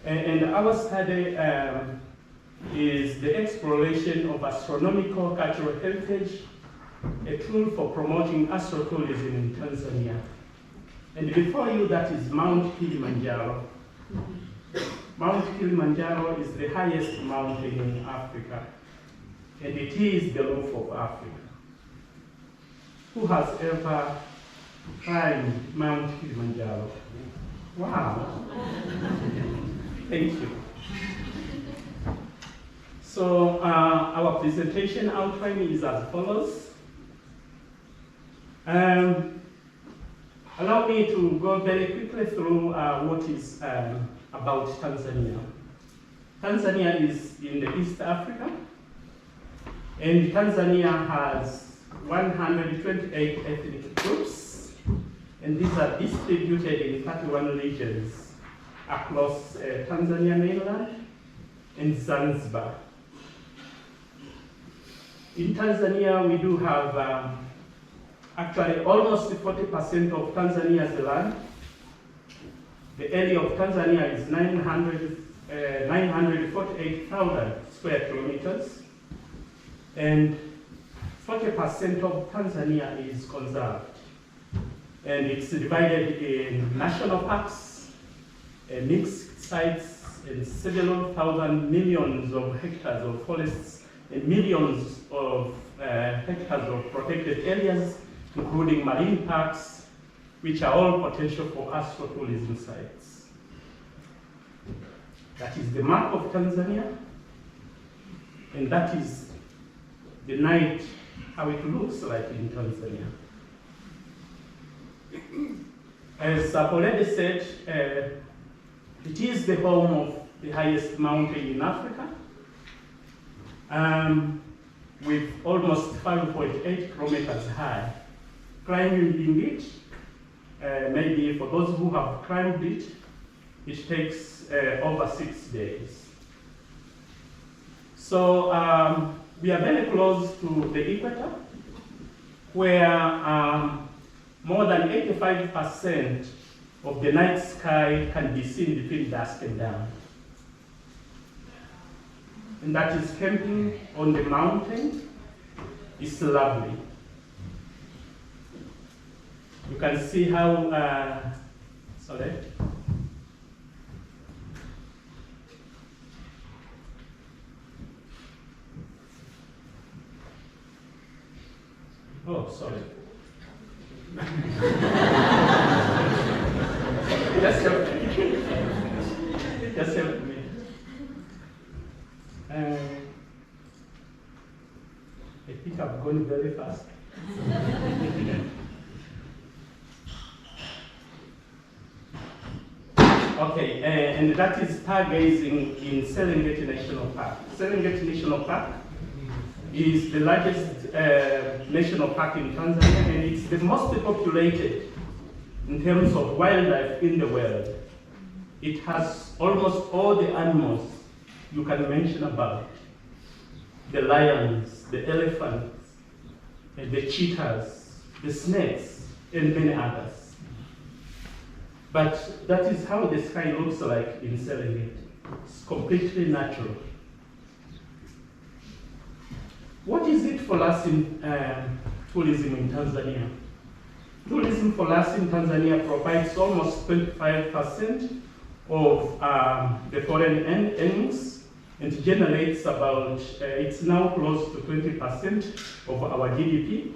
And our study is the exploration of astronomical cultural heritage, a tool for promoting astrotourism in Tanzania. And before you, that is Mount Kilimanjaro. Mount Kilimanjaro is the highest mountain in Africa, and it is the roof of Africa. Who has ever climbed Mount Kilimanjaro? Wow. Thank you. So our presentation outline is as follows. Allow me to go very quickly through what is about Tanzania. Tanzania is in the East Africa, and Tanzania has 128 ethnic groups, and these are distributed in 31 regions across Tanzania mainland and Zanzibar. In Tanzania, we do have actually almost 40% of Tanzania's land. The area of Tanzania is 948,000 square kilometers, and 40% of Tanzania is conserved. And it's divided in national parks, mixed sites, and several thousand millions of hectares of forests, and millions of hectares of protected areas, including marine parks, which are all potential for astrotourism sites. That is the map of Tanzania, and that is the night, how it looks like in Tanzania. As I've already said, it is the home of the highest mountain in Africa, with almost 5.8 kilometers high. Climbing it, maybe for those who have climbed it, it takes over 6 days. So we are very close to the equator, where more than 85% of the night sky can be seen between dusk and dawn. And that is camping on the mountain. It's lovely. You can see how, sorry. Oh, sorry. Just help me. Just help me. I think I've gone very fast. Okay, and that is stargazing in Serengeti National Park. Serengeti National Park is the largest national park in Tanzania, and it's the most populated in terms of wildlife in the world. It has almost all the animals you can mention about it. The lions, the elephants, the cheetahs, the snakes, and many others. But that is how the sky looks like in Serengeti. It's completely natural. What is it for us in tourism in Tanzania? Tourism for us in Tanzania provides almost 25% of the foreign earnings, and generates about, it's now close to 20% of our GDP,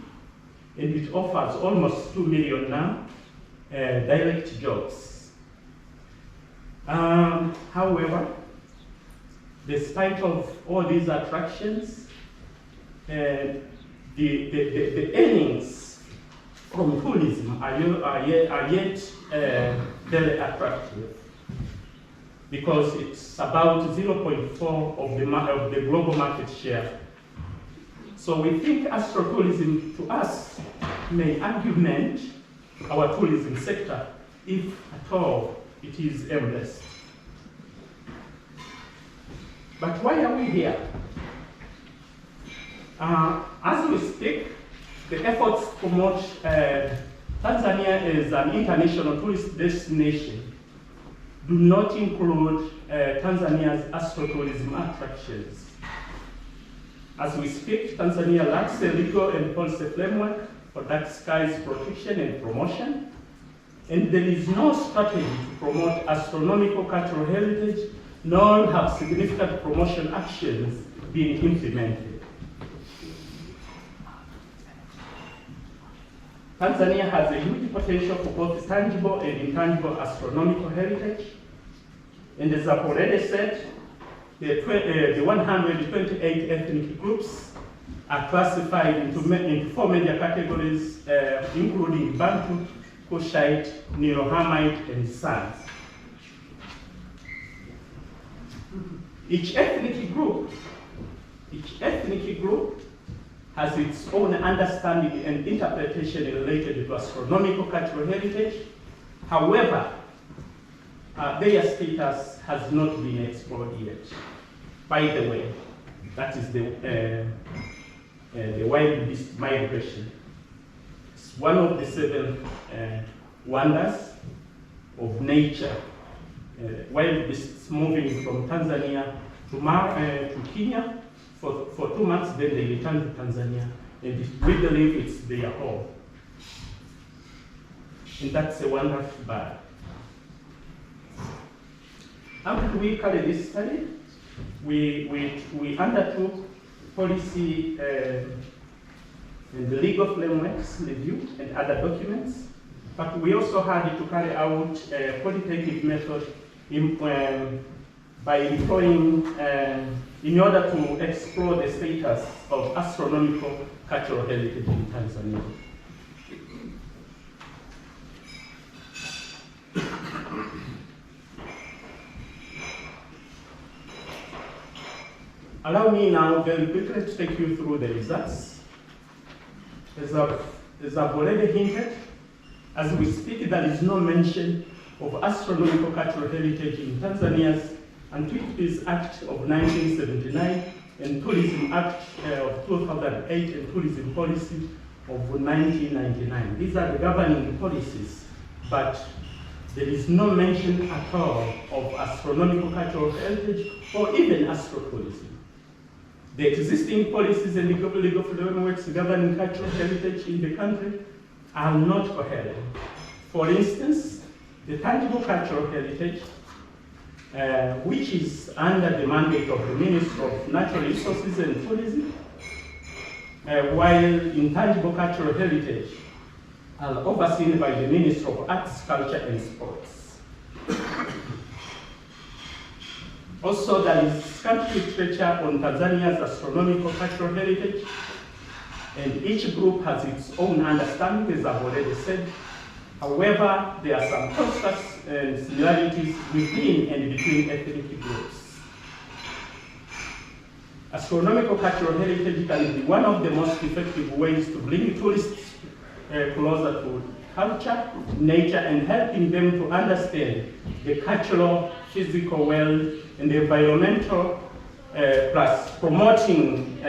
and it offers almost 2 million now direct jobs. However, despite of all these attractions, the earnings from tourism are yet very attractive, because it's about 0.4 of the global market share. So we think astrotourism to us may augment our tourism sector, if at all it is aimless. But why are we here? As we speak, the efforts to promote Tanzania as an international tourist destination do not include Tanzania's astrotourism attractions. As we speak, Tanzania lacks a legal and policy framework for dark skies protection and promotion, and there is no strategy to promote astronomical cultural heritage, nor have significant promotion actions been implemented. Tanzania has a huge potential for both tangible and intangible astronomical heritage, and as I've already said, the 128 ethnic groups are classified into 4 major categories, including Bantu, Kushite, Nilo-Hamite, and Sans. Each ethnic group has its own understanding and interpretation related to astronomical cultural heritage. However, their status has not been explored yet. By the way, that is the wild beast migration. It's one of the 7 wonders of nature. Wild beasts moving from Tanzania to Kenya for 2 months, then they return to Tanzania, and we believe it's their home. And that's a wonderful bird. How did we carry this study? We undertook policy and the legal frameworks review and other documents, but we also had to carry out a qualitative method by employing in order to explore the status of astronomical cultural heritage in Tanzania. Allow me now very quickly to take you through the results. As I've already hinted, as we speak, there is no mention of astronomical cultural heritage in Tanzania's Antiquities Act of 1979 and Tourism Act of 2008 and Tourism Policy of 1999. These are the governing policies, but there is no mention at all of astronomical cultural heritage or even astrotourism. The existing policies and legal frameworks governing cultural heritage in the country are not coherent. For instance, the tangible cultural heritage, which is under the mandate of the Ministry of Natural Resources and Tourism, while intangible cultural heritage are overseen by the Ministry of Arts, Culture and Sports. Also, there is country literature on Tanzania's astronomical cultural heritage, and each group has its own understanding, as I've already said. However, there are some contrasts and similarities within and between ethnic groups. Astronomical cultural heritage can be one of the most effective ways to bring tourists closer to culture, nature, and helping them to understand the cultural, physical world, and the environmental, plus promoting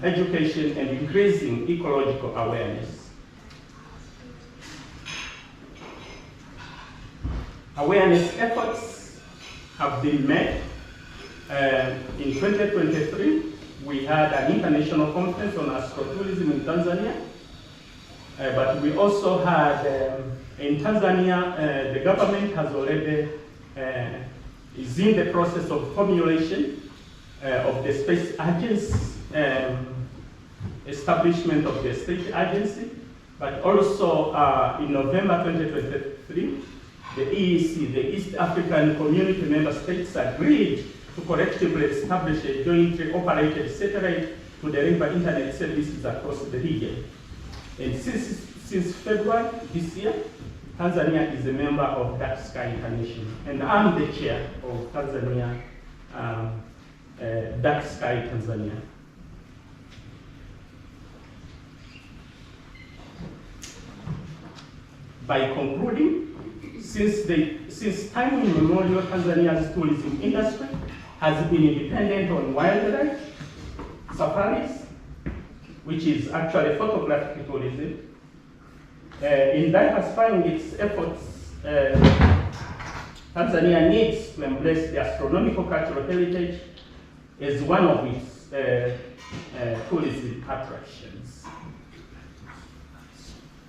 education and increasing ecological awareness. Awareness efforts have been made. In 2023, we had an international conference on astrotourism in Tanzania, but we also had, in Tanzania, the government has already, is in the process of formulation of the space agency, establishment of the state agency, but also in November 2023, the EEC, the East African Community Member States, agreed to collectively establish a jointly operated satellite to deliver internet services across the region. And since February this year, Tanzania is a member of Dark Sky International, and I'm the chair of Tanzania, Dark Sky Tanzania. By concluding, since time immemorial, Tanzania's tourism industry has been dependent on wildlife, safaris, which is actually photographic tourism, in diversifying its efforts Tanzania needs to embrace the astronomical cultural heritage as one of its tourism attractions.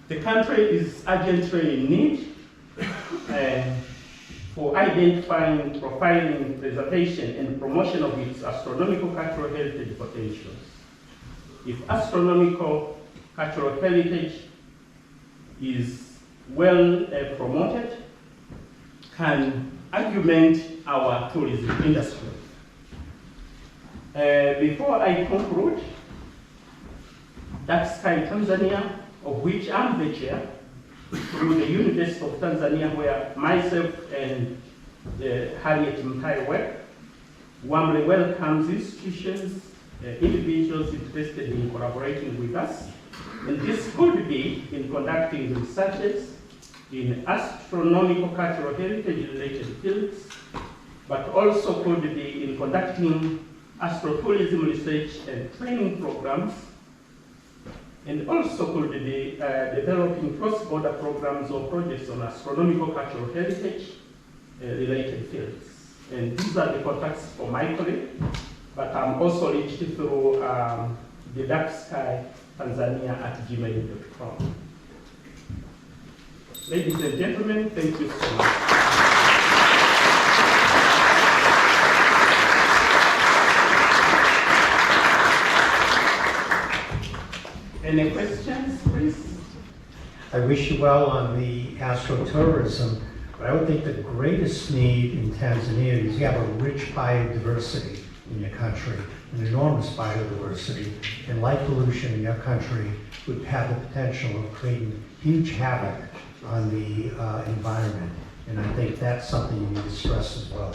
The country is urgently in need for identifying, profiling, preservation, and promotion of its astronomical cultural heritage potentials. If astronomical cultural heritage is well promoted, can augment our tourism industry. Before I conclude, Dark Sky Tanzania, of which I'm the chair, through the University of Tanzania, where myself and Harrieth Mtae work, warmly welcomes institutions, individuals interested in collaborating with us. And this could be in conducting researches in astronomical cultural heritage related fields, but also could be in conducting astrotourism research and training programs, and also could be developing cross-border programs or projects on astronomical cultural heritage related fields. And these are the contacts for my colleague, but I'm also reached through the Dark Sky Tanzania at gmail.com. Ladies and gentlemen, thank you so much. Any questions, please? I wish you well on the astrotourism, but I would think the greatest need in Tanzania is you have a rich biodiversity in your country, an enormous biodiversity, and light pollution in your country would have the potential of creating huge havoc on the environment. And I think that's something you need to stress as well.